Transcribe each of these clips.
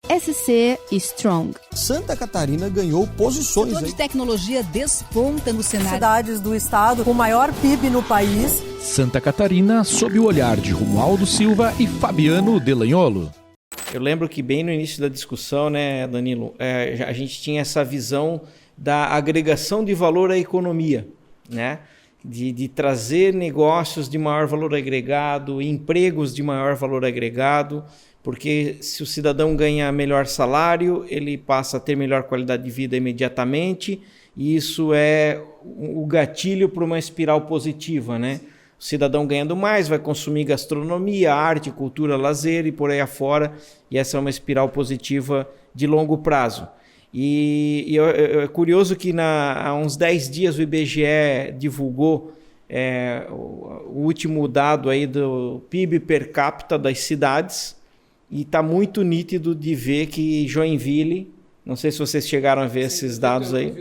SC Strong. Santa Catarina ganhou posições. O setor de tecnologia desponta no cenário. Cidades do estado com maior PIB no país. Santa Catarina sob o olhar de Romualdo Silva e Fabiano Delanholo. Eu lembro que bem no início da discussão, né, Danilo, a gente tinha essa visão da agregação de valor à economia, né? De trazer negócios de maior valor agregado, empregos de maior valor agregado, porque se o cidadão ganha melhor salário, ele passa a ter melhor qualidade de vida imediatamente, e isso é o gatilho para uma espiral positiva, né? O cidadão ganhando mais vai consumir gastronomia, arte, cultura, lazer e por aí afora, e essa é uma espiral positiva de longo prazo. E é curioso que há uns 10 dias o IBGE divulgou o último dado aí do PIB per capita das cidades, e está muito nítido de ver que Joinville, não sei se vocês chegaram a ver esses dados aí,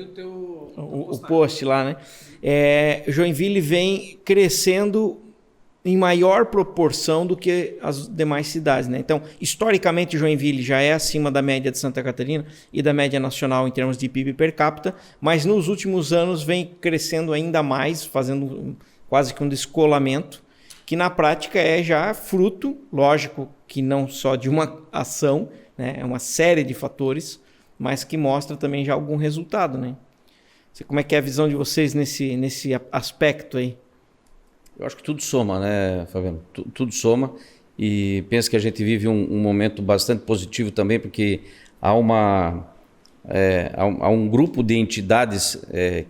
o post lá, né? Joinville vem crescendo em maior proporção do que as demais cidades, né? Então, historicamente, Joinville já é acima da média de Santa Catarina e da média nacional em termos de PIB per capita, mas nos últimos anos vem crescendo ainda mais, fazendo quase que um descolamento, que na prática é já fruto, lógico, que não só de uma ação, né? É uma série de fatores, mas que mostra também já algum resultado, né? Como é que é a visão de vocês nesse aspecto aí? Eu acho que tudo soma, né, Fabiano? Tudo soma, e penso que a gente vive um momento bastante positivo também, porque há um grupo de entidades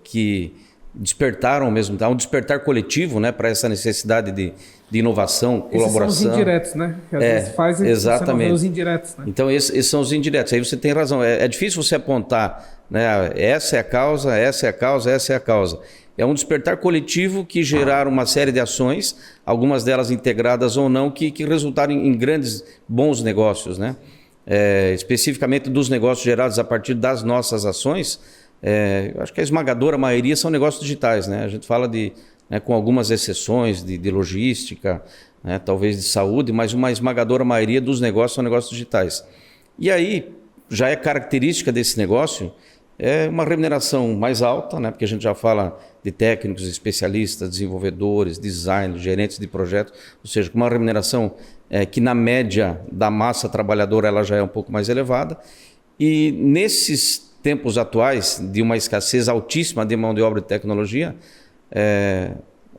que despertaram mesmo, há um despertar coletivo, né, para essa necessidade de inovação, colaboração. Esses são os indiretos, né? Que às vezes fazem exatamente. Os indiretos, né? Então, esses são os indiretos. Aí você tem razão. É difícil você apontar, né? Essa é a causa, essa é a causa, essa é a causa. É um despertar coletivo que geraram uma série de ações, algumas delas integradas ou não, que resultaram em grandes, bons negócios, né? Especificamente dos negócios gerados a partir das nossas ações, eu acho que a esmagadora maioria são negócios digitais, né? A gente fala com algumas exceções de logística, né? Talvez de saúde, mas uma esmagadora maioria dos negócios são negócios digitais. E aí, já é característica desse negócio uma remuneração mais alta, né? Porque a gente já fala de técnicos, especialistas, desenvolvedores, designers, gerentes de projetos, ou seja, com uma remuneração que na média da massa trabalhadora ela já é um pouco mais elevada. E nesses tempos atuais de uma escassez altíssima de mão de obra e tecnologia,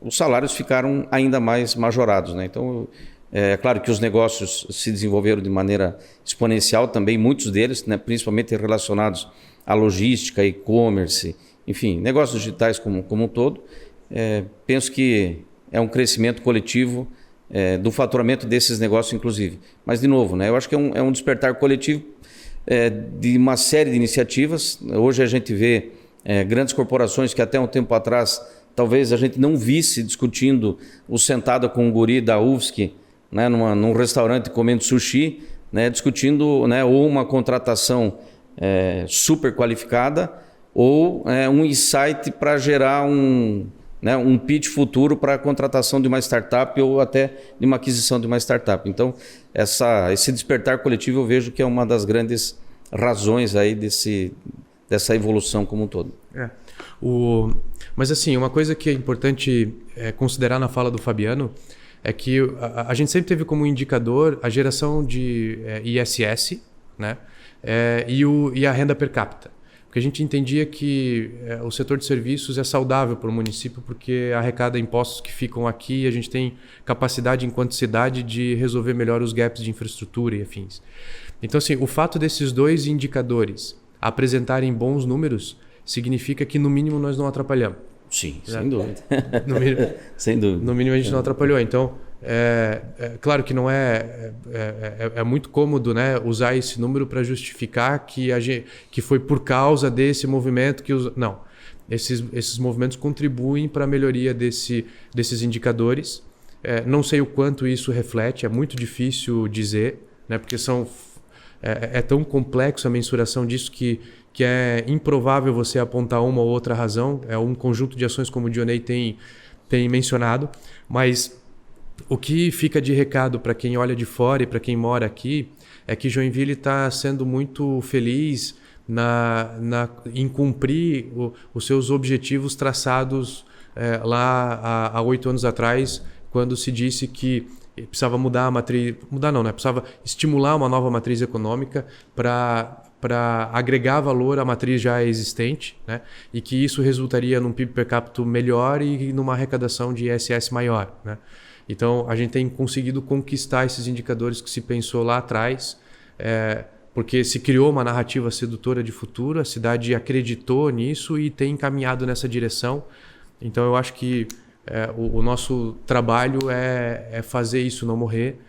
os salários ficaram ainda mais majorados, né? Então, é claro que os negócios se desenvolveram de maneira exponencial também, muitos deles, né, principalmente relacionados à logística, e-commerce, enfim, negócios digitais como um todo. Penso que é um crescimento coletivo do faturamento desses negócios, inclusive. Mas, de novo, né, eu acho que é um despertar coletivo de uma série de iniciativas. Hoje a gente vê grandes corporações que até um tempo atrás talvez a gente não visse discutindo o sentado com um guri da UFSC, né, num restaurante comendo sushi, né, discutindo, né, ou uma contratação super qualificada ou um insight para gerar um pitch futuro para a contratação de uma startup ou até de uma aquisição de uma startup. Então, esse despertar coletivo eu vejo que é uma das grandes razões aí dessa evolução como um todo. Mas assim, uma coisa que é importante considerar na fala do Fabiano é que a gente sempre teve como indicador a geração de ISS, né? E a renda per capita. Porque a gente entendia que o setor de serviços é saudável para o município porque arrecada impostos que ficam aqui e a gente tem capacidade enquanto cidade de resolver melhor os gaps de infraestrutura e afins. Então, assim, o fato desses dois indicadores apresentarem bons números significa que, no mínimo, nós não atrapalhamos. Sim, sem dúvida. Sem dúvida. No mínimo, a gente não atrapalhou. Então, claro que não é muito cômodo, né, usar esse número para justificar que foi por causa desse movimento que não. Esses movimentos contribuem para a melhoria desses indicadores. Não sei o quanto isso reflete, é muito difícil dizer, né, porque é tão complexo a mensuração disso que é improvável você apontar uma ou outra razão. É um conjunto de ações, como o Dionei tem mencionado, mas o que fica de recado para quem olha de fora e para quem mora aqui é que Joinville está sendo muito feliz em cumprir os seus objetivos traçados lá há 8 anos atrás, quando se disse que precisava mudar a matriz, precisava estimular uma nova matriz econômica para agregar valor à matriz já existente, né? E que isso resultaria num PIB per capita melhor e numa arrecadação de ISS maior, né? Então, a gente tem conseguido conquistar esses indicadores que se pensou lá atrás, porque se criou uma narrativa sedutora de futuro, a cidade acreditou nisso e tem encaminhado nessa direção. Então, eu acho que o nosso trabalho é fazer isso não morrer,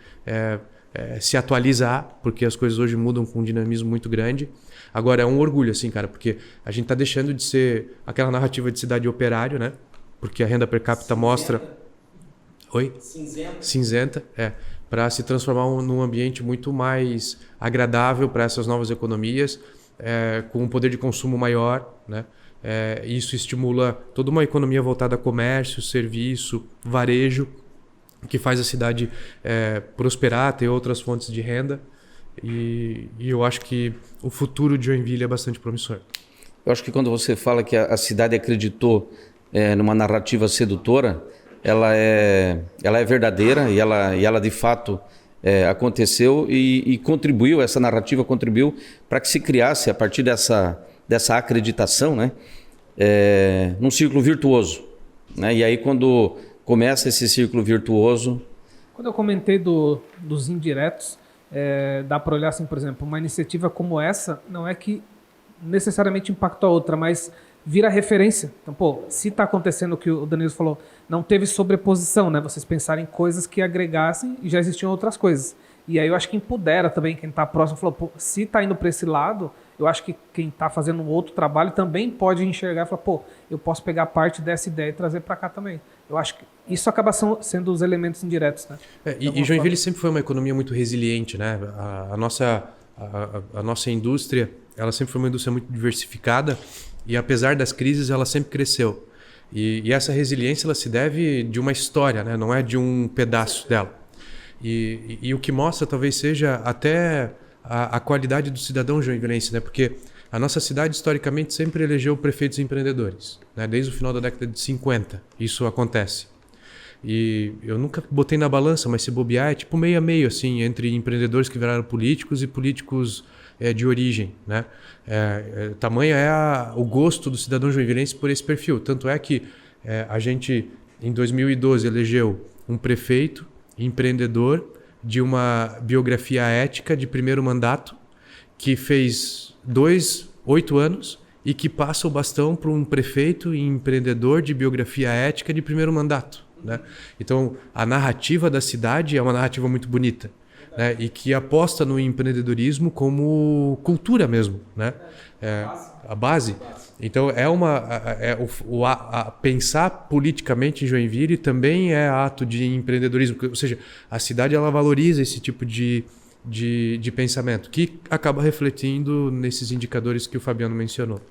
se atualizar, porque as coisas hoje mudam com um dinamismo muito grande. Agora, é um orgulho, assim, cara, porque a gente está deixando de ser aquela narrativa de cidade operário, né? Porque a renda per capita mostra... Oi? Cinzenta, para se transformar num ambiente muito mais agradável para essas novas economias, com um poder de consumo maior, né? Isso estimula toda uma economia voltada a comércio, serviço, varejo, que faz a cidade prosperar, ter outras fontes de renda. E eu acho que o futuro de Joinville é bastante promissor. Eu acho que quando você fala que a cidade acreditou numa narrativa sedutora, ela é verdadeira e ela de fato aconteceu e contribuiu, essa narrativa contribuiu para que se criasse, a partir dessa acreditação, né, num círculo virtuoso, né? E aí quando começa esse círculo virtuoso... Quando eu comentei dos indiretos, dá para olhar assim, por exemplo, uma iniciativa como essa não é que necessariamente impacta a outra, mas vira referência. Então, se está acontecendo o que o Danilo falou, não teve sobreposição, né? Vocês pensarem em coisas que agregassem e já existiam outras coisas. E aí eu acho que empodera também quem está próximo. Falou, se está indo para esse lado, eu acho que quem está fazendo um outro trabalho também pode enxergar e falar, eu posso pegar parte dessa ideia e trazer para cá também. Eu acho que isso acaba sendo os elementos indiretos, né? E Joinville sempre foi uma economia muito resiliente, né? A nossa indústria, ela sempre foi uma indústria muito diversificada e apesar das crises, ela sempre cresceu. E essa resiliência, ela se deve de uma história, né? Não é de um pedaço dela. E o que mostra talvez seja até a qualidade do cidadão joinvilense, né? Porque a nossa cidade historicamente sempre elegeu prefeitos empreendedores, né? Desde o final da década de 50 isso acontece. E eu nunca botei na balança, mas se bobear é tipo meio a meio, assim, entre empreendedores que viraram políticos e políticos de origem, né? Tamanho o gosto do cidadão joinvilense por esse perfil. Tanto é que a gente, em 2012, elegeu um prefeito empreendedor de uma biografia ética de primeiro mandato, que fez 8 anos e que passa o bastão para um prefeito e empreendedor de biografia ética de primeiro mandato, né? Então, a narrativa da cidade é uma narrativa muito bonita, né? E que aposta no empreendedorismo como cultura mesmo, né? A base. Então, pensar politicamente em Joinville também é ato de empreendedorismo, ou seja, a cidade ela valoriza esse tipo de pensamento, que acaba refletindo nesses indicadores que o Fabiano mencionou.